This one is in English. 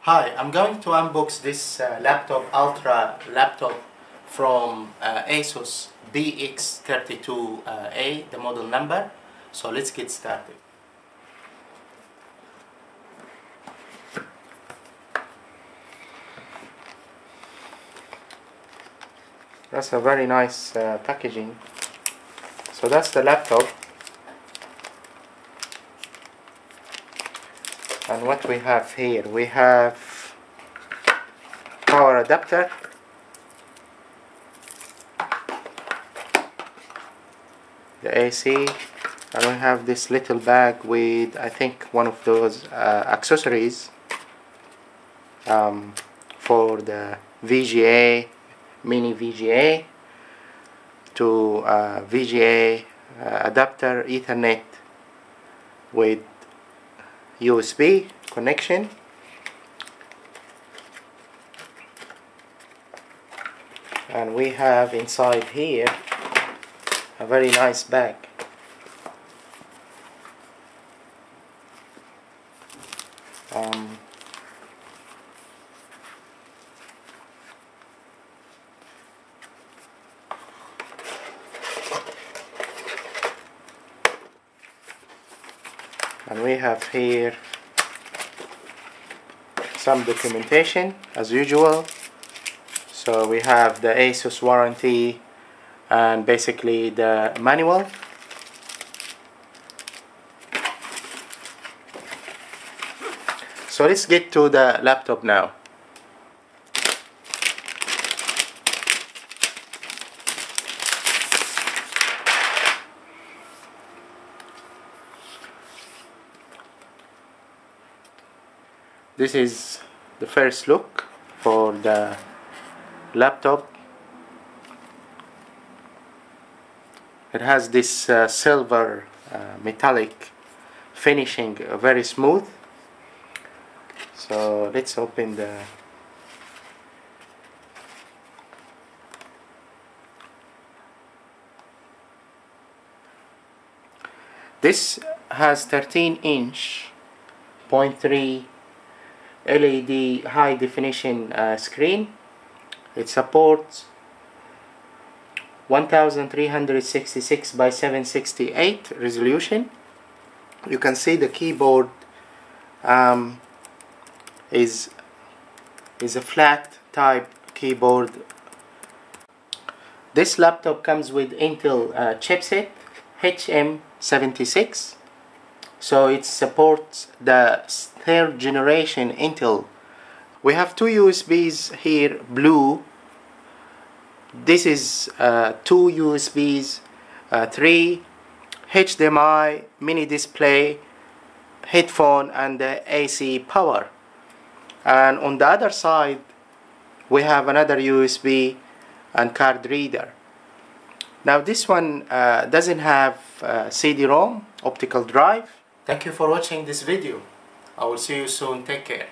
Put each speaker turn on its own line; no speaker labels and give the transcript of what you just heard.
Hi, I'm going to unbox this laptop, Ultra laptop from Asus BX32A, the model number. So let's get started. That's a very nice packaging. So that's the laptop. And what we have here, we have power adapter, the AC, and we have this little bag with, I think, one of those accessories for the VGA, mini VGA to VGA adapter, Ethernet with USB connection. And we have inside here a very nice bag. And we have here some documentation as usual. So we have the Asus warranty and basically the manual. So let's get to the laptop now. This is the first look for the laptop. It has this silver metallic finishing, very smooth. So let's open the This has 13-inch 0.3 LED high definition screen. It supports 1366 by 768 resolution. You can see the keyboard is a flat type keyboard. This laptop comes with Intel chipset HM76. So it supports the 3rd generation Intel. We have two USBs here, blue. This is 2 USBs, 3 HDMI, mini display, headphone, and the AC power. And on the other side we have another USB and card reader. Now this one doesn't have CD-ROM, optical drive. Thank you for watching this video. I will see you soon. Take care.